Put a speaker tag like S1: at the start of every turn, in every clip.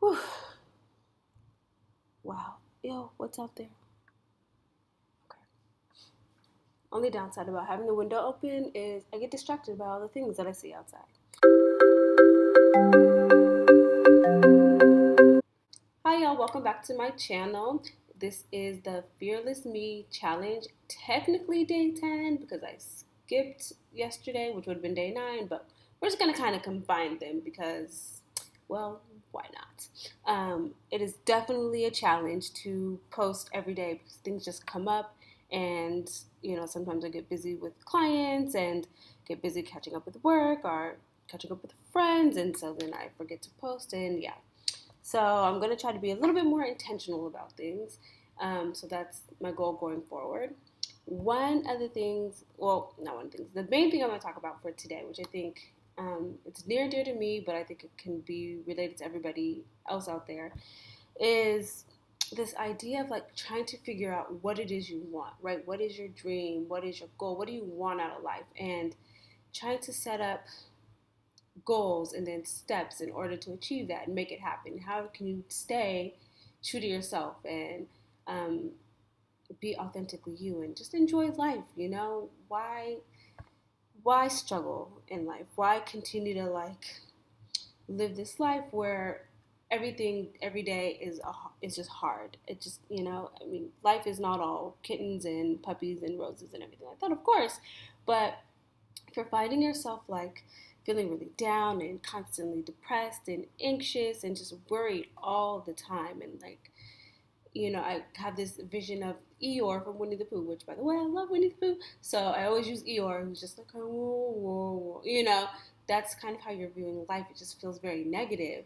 S1: Whew. Wow. Yo, what's out there? Okay. Only downside about having the window open is I get distracted by all the things that I see outside. Hi, y'all. Welcome back to my channel. This is the Fearless Me Challenge. Technically day 10 because I skipped yesterday, which would have been day 9, but we're just going to kind of combine them because, well, why not? It is definitely a challenge to post every day because things just come up, and sometimes I get busy with clients and get busy catching up with work or catching up with friends, and so then I forget to post, and yeah. So I'm going to try to be a little bit more intentional about things. So that's my goal going forward. One of the things, well, not one of the things, the main thing I'm going to talk about for today, which I think it's near and dear to me, but I think it can be related to everybody else out there, is this idea of like trying to figure out what it is you want, right? What is your dream? What is your goal? What do you want out of life? And trying to set up goals and then steps in order to achieve that and make it happen. How can you stay true to yourself and um, be authentically you and just enjoy life? Why struggle in life? Why continue to like live this life where everything every day is just hard? It just I mean, life is not all kittens and puppies and roses and everything like that, of course, but if you're finding yourself like feeling really down and constantly depressed and anxious and just worried all the time, and like I have this vision of Eeyore from Winnie the Pooh, which by the way I love Winnie the Pooh, so I always use Eeyore, who's just like whoa, whoa, whoa. That's kind of how you're viewing life. It just feels very negative.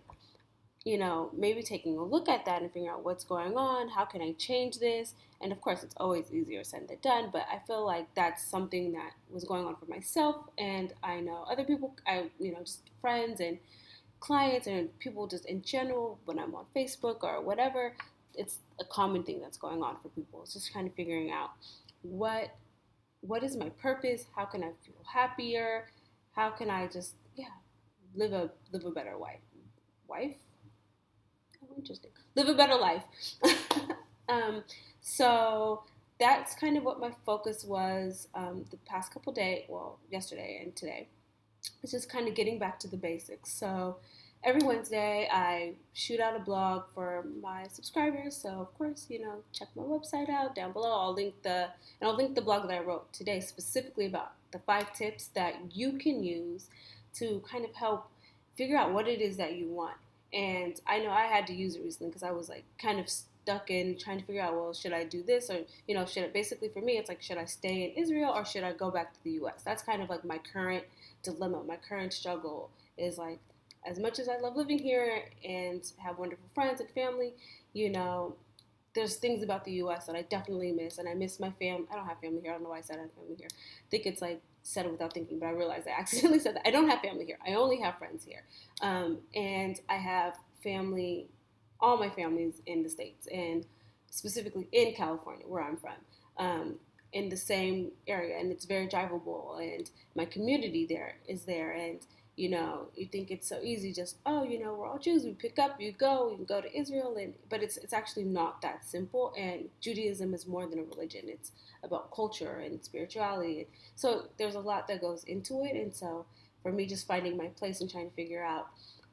S1: Maybe taking a look at that and figuring out what's going on, how can I change this? And of course, it's always easier said than done, but I feel like that's something that was going on for myself, and I know other people, just friends and clients and people just in general, when I'm on Facebook or whatever, it's a common thing that's going on for people. It's just kind of figuring out what what is my purpose? How can I feel happier? How can I just live a better life? Wife? Oh, interesting. Live a better life. um, so that's kind of what my focus was the past couple days, well, yesterday and today. It's just kind of getting back to the basics. So every Wednesday, I shoot out a blog for my subscribers. So of course, check my website out down below. I'll link the blog that I wrote today specifically about the 5 tips that you can use to kind of help figure out what it is that you want. And I know I had to use it recently because I was like kind of stuck in trying to figure out, well, should I do this, or basically for me it's like, should I stay in Israel or should I go back to the US? That's kind of like my current dilemma. My current struggle is like, as much as I love living here and have wonderful friends and family, there's things about the US that I definitely miss, and I miss my family. I don't have family here. I don't know why I said I have family here. I think it's like said it without thinking, but I realized I accidentally said that. I don't have family here. I only have friends here, and I have family. All my family's in the States, and specifically in California, where I'm from. In the same area, and it's very drivable, and my community there is there, and you think it's so easy, just we're all Jews, we pick up, you go, we can go to Israel, but it's actually not that simple. And Judaism is more than a religion. It's about culture and spirituality, so there's a lot that goes into it. And so for me, just finding my place and trying to figure out,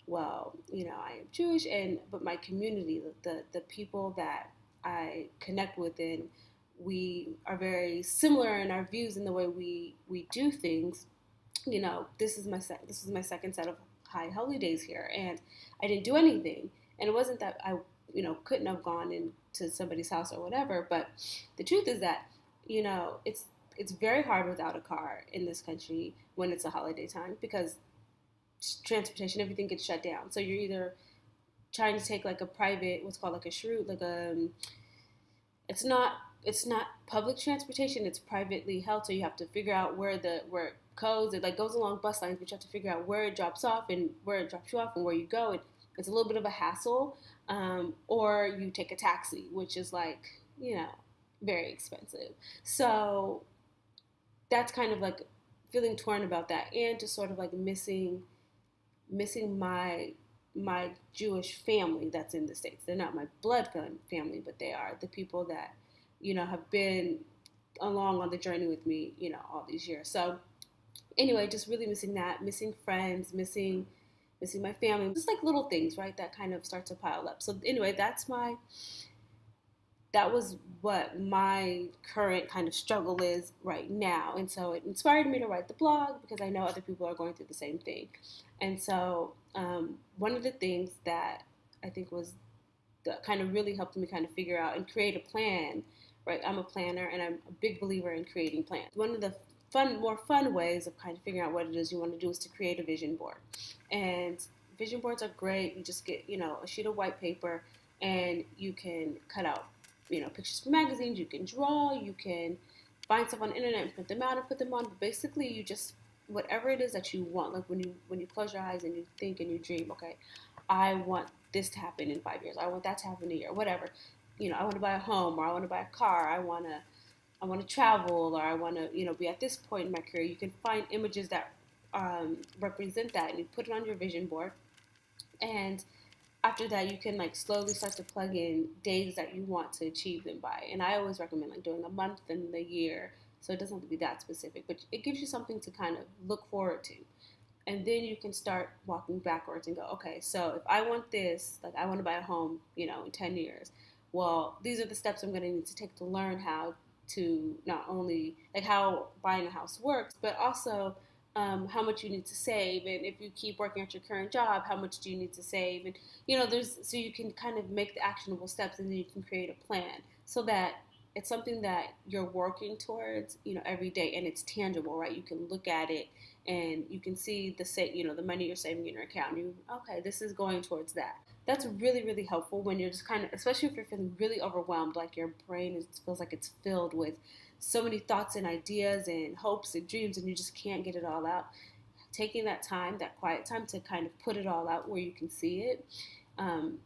S1: well, I am Jewish, but my community, the people that I connect with, and we are very similar in our views and the way we do things. This is my second set of high holidays here, and I didn't do anything. And it wasn't that I couldn't have gone into somebody's house or whatever, but the truth is that it's very hard without a car in this country when it's a holiday time, because transportation, everything gets shut down. So you're either trying to take like a private, what's called like a shroot, like it's not public transportation, it's privately held, so you have to figure out where it goes. It like goes along bus lines, but you have to figure out where it drops off and where it drops you off and where you go. It's a little bit of a hassle. Or you take a taxi, which is like very expensive. So that's kind of like feeling torn about that, and just sort of like missing my my Jewish family that's in the States. They're not my blood family, but they are the people that, have been along on the journey with me, all these years. So anyway, just really missing that, missing friends, missing my family, just like little things, right? That kind of start to pile up. So anyway, that was what my current kind of struggle is right now. And so it inspired me to write the blog because I know other people are going through the same thing. And so one of the things that I think was that kind of really helped me kind of figure out and create a plan, right? I'm a planner and I'm a big believer in creating plans. One of the more fun ways of kind of figuring out what it is you want to do is to create a vision board. And vision boards are great. You just get, a sheet of white paper and you can cut out, pictures from magazines, you can draw, you can find stuff on the internet and print them out and put them on. But basically you just, whatever it is that you want, like when you close your eyes and you think and you dream, okay, I want this to happen in 5 years. I want that to happen in a year, whatever. I want to buy a home, or I want to buy a car. I want to travel, or I want to, be at this point in my career. You can find images that represent that, and you put it on your vision board. And after that, you can like slowly start to plug in days that you want to achieve them by. And I always recommend like doing a month and the year, so it doesn't have to be that specific, but it gives you something to kind of look forward to. And then you can start walking backwards and go, okay, so if I want this, like I want to buy a home, in 10 years, well, these are the steps I'm going to need to take to learn how to not only like how buying a house works, but also how much you need to save, and if you keep working at your current job, how much do you need to save, and there's so you can kind of make the actionable steps, and then you can create a plan so that it's something that you're working towards, every day, and it's tangible, right? You can look at it and you can see the money you're saving in your account. Okay, this is going towards that. That's really, really helpful when you're just kind of, especially if you're feeling really overwhelmed, like your brain feels like it's filled with so many thoughts and ideas and hopes and dreams, and you just can't get it all out. Taking that time, that quiet time, to kind of put it all out where you can see it, and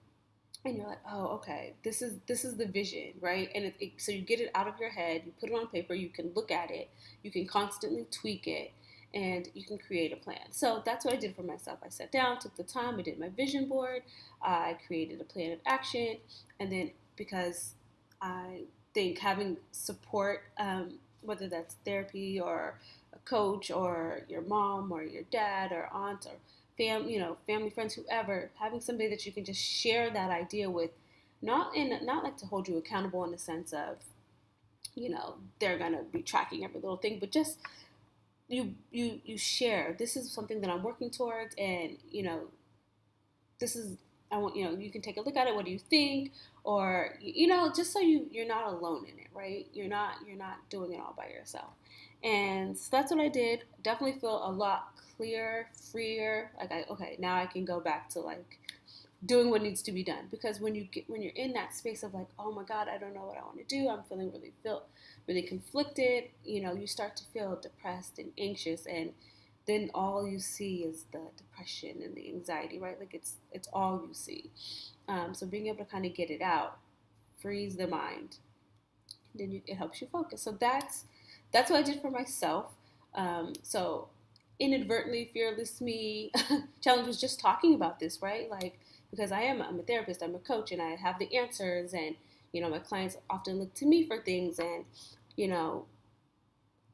S1: you're like, oh, okay, this is the vision, right? And so you get it out of your head, you put it on paper, you can look at it, you can constantly tweak it, and you can create a plan. So that's what I did for myself. I sat down, took the time, I did my vision board, I created a plan of action, and then because I think having support, whether that's therapy or a coach or your mom or your dad or aunt or family, friends, whoever, having somebody that you can just share that idea with, not like to hold you accountable in the sense of, they're gonna be tracking every little thing, but just you share, this is something that I'm working towards, and this is, I want, you can take a look at it. What do you think? Or, just so you're not alone in it, right? You're not doing it all by yourself. And so that's what I did. Definitely feel a lot clearer, freer. Like, okay, now I can go back to like doing what needs to be done. Because when you're in that space of like, oh my God, I don't know what I want to do. I'm feeling really conflicted. You start to feel depressed and anxious, and then all you see is the depression and the anxiety, right? Like it's all you see. So being able to kind of get it out frees the mind. Then it helps you focus. So that's what I did for myself. So inadvertently, fearless me challenge was just talking about this, right? Like, because I'm a therapist, I'm a coach, and I have the answers, and my clients often look to me for things, and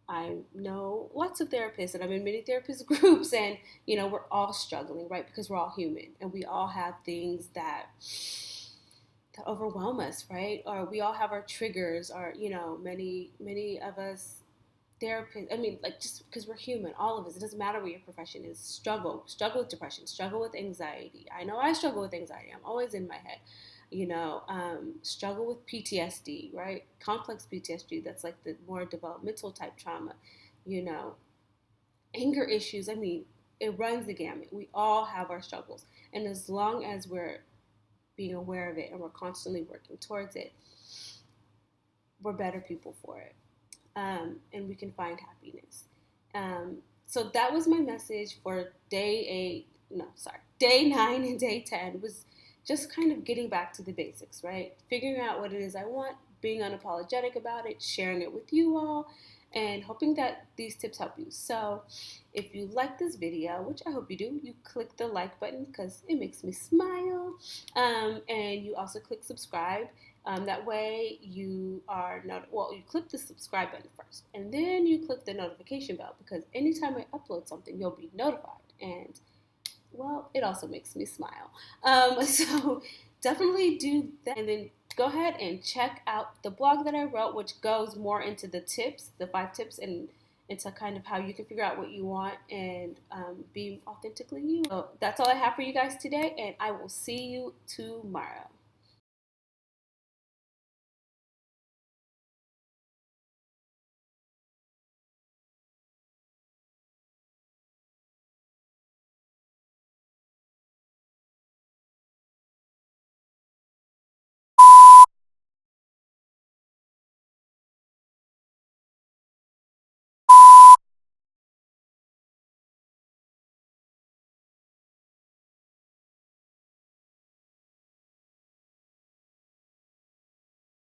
S1: I know lots of therapists, and I'm in many therapist groups, and we're all struggling, right? Because we're all human, and we all have things that overwhelm us, right? Or we all have our triggers, or many of us therapists. I mean, like, just because we're human, all of us. It doesn't matter what your profession is. Struggle with depression, struggle with anxiety. I know I struggle with anxiety. I'm always in my head. Struggle with PTSD, right? Complex PTSD, that's like the more developmental type trauma, anger issues. I mean, it runs the gamut. We all have our struggles. And as long as we're being aware of it and we're constantly working towards it, we're better people for it. And we can find happiness. So that was my message for day 9 and day 10 was just kind of getting back to the basics, right? Figuring out what it is I want, being unapologetic about it, sharing it with you all, and hoping that these tips help you. So if you like this video, which I hope you do, you click the like button because it makes me smile. And you also click subscribe. That way you are not, well, you click the subscribe button first and then you click the notification bell, because anytime I upload something, you'll be notified. And well, it also makes me smile. So definitely do that. And then go ahead and check out the blog that I wrote, which goes more into the tips, the 5 tips, and into kind of how you can figure out what you want and be authentically you. So that's all I have for you guys today, and I will see you tomorrow.